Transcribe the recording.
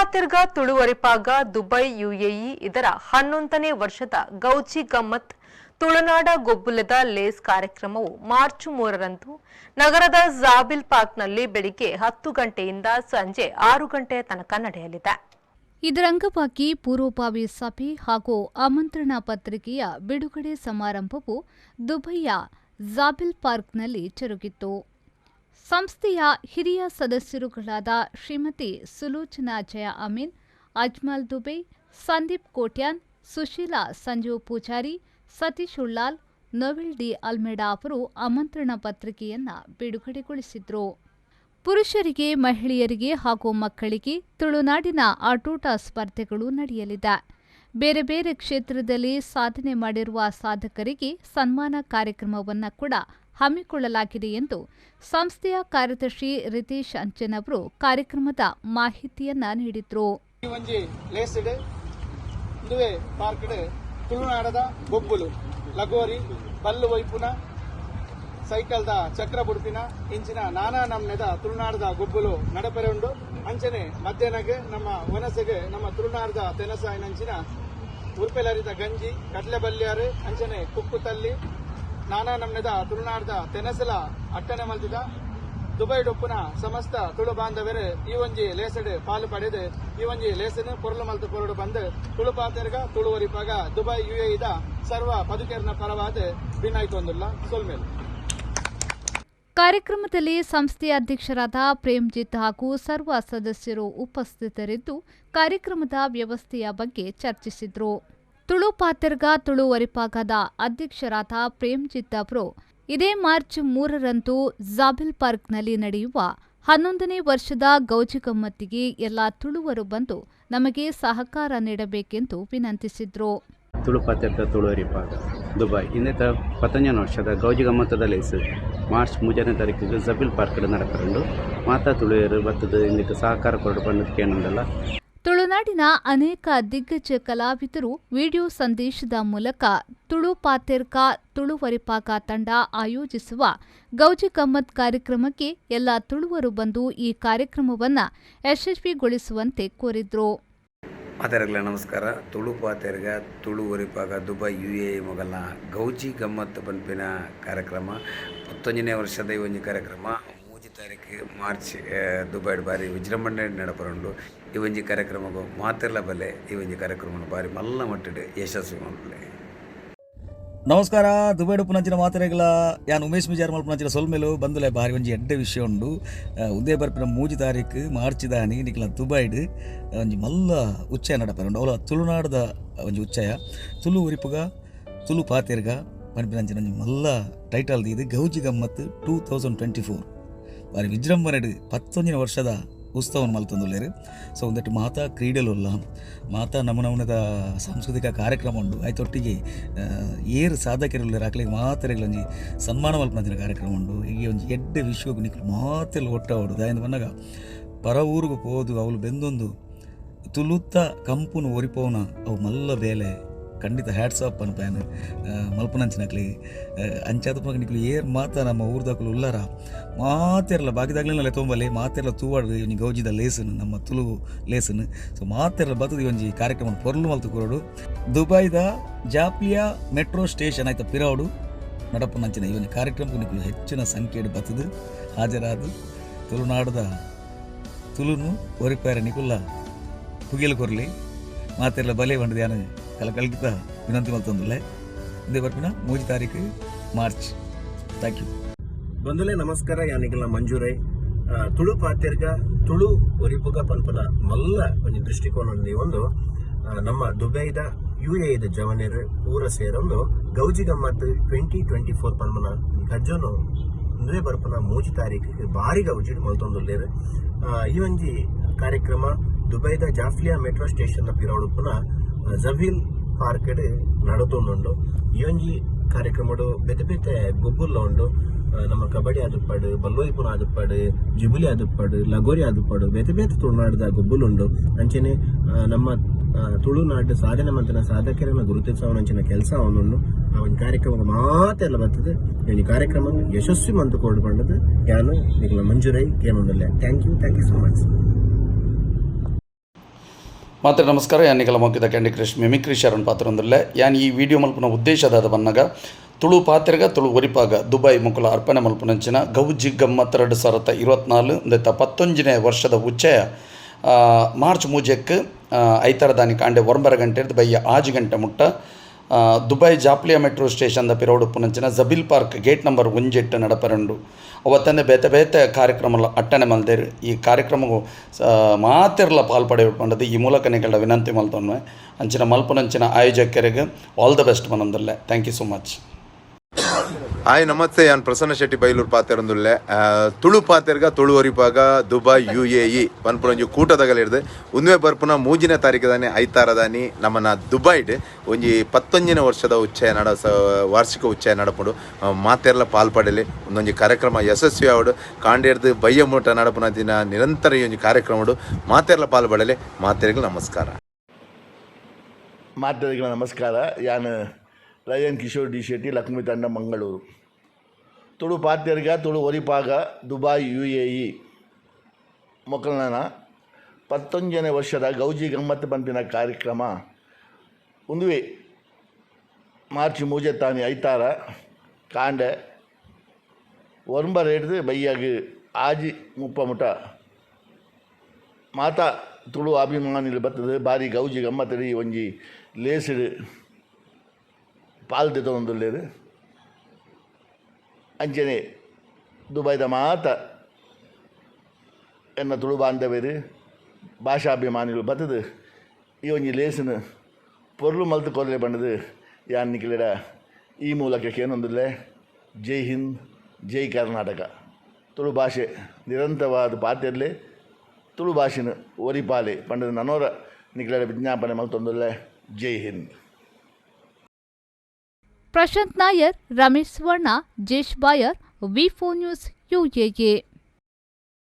ತುಳುಪಾತಿರ್ಗ ತುಳುವರಿಪಾಗ Dubai UAE ಇದರ 11ನೇ ವರ್ಷದ ಗೌಜಿ ಗಮ್ಮತ್ ತುಳುನಾಡ ಗೊಬ್ಬುಲದ ಲೇಸ್ ಕಾರ್ಯಕ್ರಮವು ಮಾರ್ಚ್ 3ರಂದು ನಗರದ ಜಾಬಿಲ್ ಪಾರ್ಕ್ನಲ್ಲಿ ಬೆಳಿಗ್ಗೆ 10 ಗಂಟೆಯಿಂದ ಸಂಜೆ 6 ಗಂಟೆಯ ತನಕ ನಡೆಯಲಿದೆ. ಇದರ ಅಂಗವಾಗಿ ಪೂರ್ವಭಾವಿ ಸಭೆ ಹಾಗೂ ಆಮಂತ್ರಣ ಪತ್ರಿಕೆಯ ಬಿಡುಗಡೆ ಸಮಾರಂಭವು ದುಬೈಯ ಜಾಬಿಲ್ ಪಾರ್ಕ್ನಲ್ಲಿ ಜರುಗಿತು. ಸಂಸ್ಥೆಯ ಹಿರಿಯ ಸದಸ್ಯರುಗಳಾದ ಶ್ರೀಮತಿ ಸುಲೋಚನಾ ಜಯ ಅಮೀನ್, ಅಜ್ಮಲ್ ದುಬೆ, ಸಂದೀಪ್ ಕೋಟ್ಯಾನ್, ಸುಶೀಲಾ ಸಂಜೀವ್ ಪೂಜಾರಿ, ಸತೀಶ್ ಉಳ್ಳಾಲ್, ನೊವೆಲ್ ಡಿ ಅಲ್ಮೆಡಾ ಅವರು ಆಮಂತ್ರಣ ಪತ್ರಿಕೆಯನ್ನು ಬಿಡುಗಡೆಗೊಳಿಸಿದರು. ಪುರುಷರಿಗೆ, ಮಹಿಳೆಯರಿಗೆ ಹಾಗೂ ಮಕ್ಕಳಿಗೆ ತುಳುನಾಡಿನ ಆಟೋಟ ಸ್ಪರ್ಧೆಗಳು ನಡೆಯಲಿದೆ. ಬೇರೆ ಬೇರೆ ಕ್ಷೇತ್ರದಲ್ಲಿ ಸಾಧನೆ ಮಾಡಿರುವ ಸಾಧಕರಿಗೆ ಸನ್ಮಾನ ಕಾರ್ಯಕ್ರಮವನ್ನು ಕೂಡ ಹಮ್ಮಿಕೊಳ್ಳಲಾಗಿದೆ ಎಂದು ಸಂಸ್ಥೆಯ ಕಾರ್ಯದರ್ಶಿ ರಿತೇಶ್ ಅಂಚನ್ ಅವರು ಕಾರ್ಯಕ್ರಮದ ಮಾಹಿತಿಯನ್ನ ನೀಡಿದರು. ತುಳುನಾಡದ ಗೊಬ್ಬುಲು ಲಗೋರಿ ಬಲ್ಲು ವೈಪುನ ಸೈಕಲ್ದ ಚಕ್ರ ಬುಡುಪಿನ ಇಂಚಿನ ನಾನಾ ನಮ್ನೆದ ತುಳುನಾಡದ ಗೊಬ್ಬುಲು ನಡಪೆರೆ ಉಂಡು. ಅಂಚನೆ ಮಧ್ಯಾಹ್ನಗೆ ನಮ್ಮ ವನಸೆಗೆ ನಮ್ಮ ತುಳುನಾಡದ ತೆನಸಾಯಿನಂಚಿನ ಉರ್ಪೆಲರಿದ ಗಂಜಿ ಕಡ್ಲೆ ಬಲ್ಯಾರು ಅಂಚನೆ ಕುಕ್ಕು ತಲ್ಲಿ ನಾನಾ ನಮ್ನೆದ ತುಳುನಾಡದ ತೆನಸಲ ಅಟ್ಟನೆ ಮಲ್ತಿದ ದುಬೈ ಡೊಪ್ಪುನ ಸಮಸ್ತ ತುಳು ಬಾಂಧವರೇ ಈ ಒಂಜಿ ಲೇಸಡ್ ಪಾಲು ಪಡೆದು ಈ ಒಂಜಿ ಲೇಸನ್ ಪೊರಲು ಮಲ್ತು ಪೊರಡು ಬಂದು ತುಳು ಪಾತೆರ್ಗ ತುಳುವರಿಪಾಗ ದುಬೈ ಯುಎಇದ ಸರ್ವ ಪದುಕೇರ್ನ ಪರವಾದ ಬಿನಾಯ್ತೊಂದುಲ್ಲ ಸೊಲ್ಮೇಲು. ಕಾರ್ಯಕ್ರಮದಲ್ಲಿ ಸಂಸ್ಥೆಯ ಅಧ್ಯಕ್ಷರಾದ ಪ್ರೇಮ್ಜಿತ್ ಹಾಗೂ ಸರ್ವ ಸದಸ್ಯರು ಉಪಸ್ಥಿತರಿದ್ದು ಕಾರ್ಯಕ್ರಮದ ವ್ಯವಸ್ಥೆಯ ಬಗ್ಗೆ ಚರ್ಚಿಸಿದರು. ತುಳು ಪಾತೆರ್ಗ ತುಳುವರಿಪಾಗದ ಅಧ್ಯಕ್ಷರಾದ ಪ್ರೇಮ್ಜಿತ್ ಅವರು ಇದೇ ಮಾರ್ಚ್ 3ರಂದು ಜಾಬಿಲ್ ಪಾರ್ಕ್ನಲ್ಲಿ ನಡೆಯುವ 11ನೇ ವರ್ಷದ ಗೌಜಿ ಗಮ್ಮತ್ತಿಗೆ ಎಲ್ಲ ತುಳುವರು ಬಂದು ನಮಗೆ ಸಹಕಾರ ನೀಡಬೇಕೆಂದು ವಿನಂತಿಸಿದರು. ತುಳುಪಾತೆರ್ಗ ತುಳುವರಿಪಾಗ ದುಬೈ ಇನ್ನಿತ 15ನೇ ವರ್ಷದ ಗೌಜಿ ಗಮ್ಮತ್ತದ ಲೇಸ್ ಮಾರ್ಚ್ 3ನೇ ತಾರೀಕಿಗೆ ಜಾಬಿಲ್ ಪಾರ್ಕ್ ನಡೆಪರಂಡು ಮಾತಾ ತುಳುವರು ಬತ್ತದ ಇಂದಕ್ಕೆ ಸಹಕಾರ ಕೊರಡು ಬಂದಕ್ಕೆ ಏನಂದಲ್ಲ. ತುಳುನಾಡಿನ ಅನೇಕ ದಿಗ್ಗಜ ಕಲಾವಿದರು ವಿಡಿಯೋ ಸಂದೇಶದ ಮೂಲಕ ತುಳು ಪಾತೆರ್ಗ ತುಳುವರಿಪಾಗ ತಂಡ ಆಯೋಜಿಸುವ ಗೌಜಿ ಗಮ್ಮತ್ ಕಾರ್ಯಕ್ರಮಕ್ಕೆ ಎಲ್ಲ ತುಳುವರು ಬಂದು ಈ ಕಾರ್ಯಕ್ರಮವನ್ನು ಯಶಸ್ವಿಗೊಳಿಸುವಂತೆ ಕೋರಿದ್ರು. ಮಾತೆರಗಲ ನಮಸ್ಕಾರ. ತುಳು ಪಾತೆರ್ಗ ತುಳುವರಿಪಾಗ ದುಬೈ ಯುಎಇ ಮೊಗಲ್ನ ಗೌಜಿ ಗಮ್ಮತ್ ಪನ್ಪಿನ ಕಾರ್ಯಕ್ರಮ 11ನೇ ವರ್ಷದ ಈ ಒಂಜಿ ಕಾರ್ಯಕ್ರಮ 3 ತಾರೀಕು ಮಾರ್ಚ್ ದುಬೈಡ್ ಬಾರಿ ವಿಜೃಂಭಣೆ ನಡಪರಂಡು. ಈ ಒಂಜಿ ಕಾರ್ಯಕ್ರಮಕ್ಕೂ ಮಾತೆರ್ಲ ಬಲೆ ಈ ಒಂಜಿ ಕಾರ್ಯಕ್ರಮ ಬಾರಿ ಮಲ್ಲ ಮಟ್ಟಡ್ ಯಶಸ್ವಿ ಮಾಡ್ಲೆ. ನಮಸ್ಕಾರ. ದುಬೈ ಉಪನಂಚಿನ ಮಾತೆರೆಗಳ ಯಾನ್ ಉಮೇಶ್ ಮಿಜಾರ್ ಮಲ್ಪನಂಚಿನ ಸೊಲ್ಮೇಲು ಬಂದುಲೆ ಬಾರಿ ಒಂಜಿ ಎಡ್ಡೆ ವಿಷಯ ಉಂಡು. ಉದೇ ಬರ್ಪಿನ 3 ತಾರೀಕು ಮಾರ್ಚ್ ದಾನಿ ನಿಕ್ಲ ದುಬೈಡ್ ಒಂಜಿ ಮಲ್ಲ ಉಚ್ಚಯ ನಡಪರಂಡು. ಅವಳ ತುಳುನಾಡದ ಒಂಜಿ ಉಚ್ಚಯ ತುಳು ಉರಿಪುಗ ತುಳು ಪಾತೆರ್ಗ ಪನ್ಪಿನಂಚಿನ ಒಂಜಿ ಮಲ್ಲ ಟೈಟಲ್ ಇದು ಗೌಜಿ ಗಮ್ಮತ್ 2024 ಬಾರಿ ವಿಜೃಂಭಣೆಡ್ 11ನೇ ವರ್ಷದ ಉತ್ಸವವನ್ನು ಮಲ್ತೊಂದುಲ್ಲೇರು. ಸೊ ಒಂದಟ್ಟು ಮಾತಾ ಕ್ರೀಡೆಲುಲ್ಲ ಮಾತಾ ನಮೂನದ ಸಾಂಸ್ಕೃತಿಕ ಕಾರ್ಯಕ್ರಮ ಉಂಡು. ಆಯ್ತೊಟ್ಟಿಗೆ ಏರು ಸಾಧಕರುಳ್ಳೇರು ಆಕಲಿಗೆ ಮಾತೆರೆಗಳೊಂಜಿ ಸನ್ಮಾನ ಮಲ್ಪನಂಚಿನ ಕಾರ್ಯಕ್ರಮ ಉಂಡು. ಈಗ ಒಂಜಿ ಎಡ್ಡೆ ವಿಶ್ವಕ್ಕೆ ನಿಕ್ಲು ಮಾತೆಲ್ಲ ಒಟ್ಟಾವಡು ದಾಯಿಂದ ಬಂದಾಗ ಪರ ಊರಿಗೂ ಹೋದು ಅವಳು ಬೆಂದೊಂದು ತುಳುತ್ತ ಕಂಪುನು ಒರಿಪೋನ ಅವು ಮಲ್ಲ ಬೇಲೆ ಖಂಡಿತ ಹ್ಯಾಟ್ಸ್ ಆಫ್ ಅನ್ಪಾಯನು ಮಲ್ಪನಂಚಿನಕ್ಲಿ ಅಂಚಾದ ನಿಕ್ಲು ಏರ್ ಮಾತಾ ನಮ್ಮ ಊರ್ದಾಕಲು ಉಲ್ಲಾರ ಮಾತೆರಲ್ಲ ಬಾಕಿದಾಗ್ಲಿಲ್ಲ ತೊಂಬಲ್ಲಿ ಮಾತೆರಲ್ಲ ತೂವಾಡು ಇವ್ನಿ ಗೌಜಿದ ಲೇಸನು ನಮ್ಮ ತುಳು ಲೇಸನು. ಸೊ ಮಾತೆರಲ್ಲ ಬತ್ತದ ಒಂಜಿ ಕಾರ್ಯಕ್ರಮ ಪೊರ್ಲು ಮಲ್ತು ಕೊರೋಡು ದುಬೈದ ಜಾಪ್ಲಿಯಾ ಮೆಟ್ರೋ ಸ್ಟೇಷನ್ ಆಯ್ತ ಪಿರಾವಡು ನಡಪನಂಚಿನ ಈ ಒಂದು ಕಾರ್ಯಕ್ರಮಕ್ಕೆ ನಿಕ್ಲು ಹೆಚ್ಚಿನ ಸಂಖ್ಯೆಡು ಬತ್ತದು ಹಾಜರಾದು ತುಳುನಾಡದ ತುಳುನು ಒರಿಪಾರ ನಿಕುಲ್ಲ ಪುಗಿಲು ಕೊರ್ಲಿ ಮಾತೆರಲ್ಲ ಬಲೆ ಬಂಡದ ಯಾನು ಕಲಕಲ್ಕಿತ ವಿನಂತಿ ಮಲ್ತೊಂದುಲ್ಲೆ. ಇದೇ ಬರ್ಪಿನ 3 ತಾರೀಕು ಮಾರ್ಚ್. Thank you. ಬಂದುಲೆ ನಮಸ್ಕಾರ. ಯಾನಿಗಲ ಮಂಜೂರೈ ತುಳು ಪಾತೆರ್ಗ ತುಳು ಒರಿಪುಗ ಪನ್ಪನ ಮಲ್ಲ ಒಂಜಿ ದೃಷ್ಟಿಕೋನ ಒಂದು ನಮ್ಮ ದುಬೈದ ಯುಎಇದ ಜವನೇರು ಪೂರ ಸೇರೊಂದು ಗೌಜಿ ಗಮ್ಮತ್ 2024 ಪನ್ಪನ ಗಜ್ಜನು ಇಂದೇ ಬರ್ಪನ 3 ತಾರೀಕಿಗೆ ಬಾರಿ ಗೌಜಿ ಮಲ್ತೊಂದುಲ್ಲೇರು. ಈ ಒಂಜಿ ಕಾರ್ಯಕ್ರಮ ದುಬೈದ ಜಾಫ್ಲಿಯಾ ಮೆಟ್ರೋ ಸ್ಟೇಷನ್ ಪಿರಾವುಡುಪುನ ಜಬೀಲ್ ಪಾರ್ಕ್ ನಡತೊಂದುಂಡು. ಈ ಒಂಜಿ ಕಾರ್ಯಕ್ರಮಡು ಬೆತೆ ಬೆತೆ ಗೊಬ್ಬುಲ್ಲ ಉಂಡು. ನಮ್ಮ ಕಬಡ್ಡಿ ಆದುಪ್ಪಡು, ಬಲ್ಲೋಯ್ಪುನ ಆದುಪ್ಪಡು, ಜಿಬುಲಿ ಆದುಪ್ಪಡು, ಲಗೋರಿ ಆದುಪ್ಪಡು ಬೇತೆ ಬೇತೆ ತುಳುನಾಡದ ಗೊಬ್ಬುಲುಂಡು. ಅಂಚನೆ ನಮ್ಮ ತುಳುನಾಡು ಸಾಧನೆ ಮಂತನ ಸಾಧಕರನ್ನ ಗುರುತಿಸುವಂಚಿನ ಕೆಲಸ ಅವನುಂಡು. ಆ ಒಂದು ಕಾರ್ಯಕ್ರಮ ಮಾತೆಲ್ಲ ಬರ್ತದೆ. ಈ ಕಾರ್ಯಕ್ರಮ ಯಶಸ್ವಿ ಮಂತು ಕೊಡು ಬಂಡದು ಯಾನು ನಿಖಲ ಮಂಜೂರೈ ಕೇನೊಂದಲ್ಲ. Thank you so much. ಮಾತ್ರ ನಮಸ್ಕಾರ ಯಾನಿಗೆಲ್ಲ ಮೊಕ್ಕಿದ ಕ್ಯಾಂಡಿ ಕ್ರಶ್ ಮಿಮಿಕ್ರಿ ಶರಣ್ ಪಾತ್ರೊಂದಿಲ್ಲ ಯಾನ್ ಈ ವಿಡಿಯೋ ಮಲ್ಪನ ಉದ್ದೇಶದಾದ ಬನ್ನಗ ತುಳು ಪಾತ್ರೆಗ ತುಳು ಒರಿಪಾಗ ದುಬೈ ಮುಕುಲ ಅರ್ಪಣೆ ಮಲ್ಪನಂಚಿನ ಗೌಜಿ ಗಮ್ಮತ್ 2024 ಇಂದೆತ್ತ 11ನೇ ವರ್ಷದ ಉಚ್ಚಯ ಮಾರ್ಚ್ ಮೂಜೆಕ್ ಐತರ ದಾನಿ ಕಾಂಡೆ 9 ಗಂಟೆ ಬಯ್ಯ 6 ಗಂಟೆ ಮುಟ್ಟ ದುಬೈ ಜಾಪ್ಲಿಯಾ ಮೆಟ್ರೋ ಸ್ಟೇಷನ್ದ ಪಿರೋಡು ಪುನಂಚಿನ ಜಬಿಲ್ ಪಾರ್ಕ್ ಗೇಟ್ ನಂಬರ್ 18 ನಡಪರಂಡು ಅವತ್ತಂದೆ ಬೇತೆ ಬೇತೆ ಕಾರ್ಯಕ್ರಮ ಅಟ್ಟಣೆ ಮಲ್ದೇರು ಈ ಕಾರ್ಯಕ್ರಮವು ಮಾತಿರಲ ಪಾಲ್ಪಡೆ ಪಂಡದು ಈ ಮೂಲಕ ನಿಗಳ ವಿನಂತಿ ಮಲ್ತೊನ್ವೆ ಅಂಚಿನ ಮಲ್ಪನಂಚಿನ ಆಯೋಜಕರಿಗೆ ಆಲ್ ದ ಬೆಸ್ಟ್ ಮನಂದಲ್ಲೇ thank you so much. Hi ನಮಸ್ತೆ ನಾನು ಪ್ರಸನ್ನ ಶೆಟ್ಟಿ ಬೈಲೂರು ಪಾತೆರೊಂದುಲ್ಲೆ ತುಳು ಪಾತೆರ್ಗ ತುಳು ಒರಿಪಾಗ ದುಬೈ UAE ಪನ್ಪುನೊಂಜಿ ಕೂಟದಗಲಿಡ್ದು ಉಂದುವೆ ಬರ್ಪುನ 3ನೇ ತಾರೀಕದಾನಿ ಐತಾರದಾನಿ ನಮ್ಮನ ದುಬೈಡ್ ಒಂಜಿ 11ನೇ ವರ್ಷದ ಉಚ್ಚಯ ವಾರ್ಷಿಕ ಉಚ್ಚಯ ನಡಪುಂಡು ಮಾತೆರ್ಲ ಪಾಲ್ಪಡಲಿ ಒಂದೊಂಜಿ ಕಾರ್ಯಕ್ರಮ ಯಶಸ್ವಿ ಆವಡು ಕಾಂಡೇರ್ದು ಬಯ್ಯ ಮೂಟ ನಡಪುನ ದಿನ ನಿರಂತರ ಈ ಒಂಜಿ ಕಾರ್ಯಕ್ರಮಡು ಮಾತೆರ್ಲ ಪಾಲ್ಪಡಲಿ. ಮಾತೆರ್ಗ ನಮಸ್ಕಾರ. ಮಾತೆರ್ಗ ನಮಸ್ಕಾರ. ಯಾನು ರಯನ್ ಕಿಶೋರ್ ಡಿ ಶೆಟ್ಟಿ ಲಕ್ಷ್ಮೀ ತಂಡ ಮಂಗಳೂರು. ತುಳು ಪಾತೆರ್ಗ ತುಳು ಒರಿಪಾಗ ದುಬೈ UAE ಮೊಕಲ್ನ 11ನೇ ವರ್ಷದ ಗೌಜಿ ಗಮ್ಮತ್ತು ಪಂಪಿನ ಕಾರ್ಯಕ್ರಮ ಉಂದುವೆ ಮಾರ್ಚ್ 3 ಐತಾರ ಕಾಂಡೆ 9 ಬೈಯಾಗ ಆಜಿ 30 ಮುಟ ಮಾತಾ ತುಳು ಅಭಿಮಾನಿಗಳು ಬರ್ತದೆ ಬಾರಿ ಗೌಜಿ ಗಮ್ಮತ್ತಡಿ ಒಂಜಿ ಲೇಸಿಡು ಪಾಲ್ದೆ ತೊಗೊಂದುಲ್ಲೇರು ಅಂಚನೆ ದುಬೈದ ಮಾತ ಎನ್ನ ತುಳು ಬಾಂಧವ್ಯರು ಭಾಷಾಭಿಮಾನಿಗಳು ಬರ್ತದೆ ಈ ಒಂಜಿ ಲೇಸಿನ ಪೊರ್ಲು ಮಲ್ತು ಕೊರಲೆ ಬಣ್ಣದು ಯಾನ್ ನಿಖಿಲಿಡ ಈ ಮೂಲಕ ಏನೊಂದಿಲ್ಲ ಜೈ ಹಿಂದ್ ಜೈ ಕರ್ನಾಟಕ. ತುಳು ಭಾಷೆ ನಿರಂತರವಾದ ಪಾತ್ರೆಯಲ್ಲೇ ತುಳು ಭಾಷೆನ ಒರಿಪಾಲೆ ಪಂಡದ ನನೋರ ನಿಖಿಲಿಡ ವಿಜ್ಞಾಪನೆ ಮಲ್ತೊಂದಿಲ್ಲ ಜೈ ಹಿಂದ್. ಪ್ರಶಾಂತ್ ನಾಯರ್, ರಮೇಶ್ ಸ್ವರ್ಣ, ಜೇಶ್ ಬಾಯರ್, ವಿ4 ನ್ಯೂಸ್ UAE.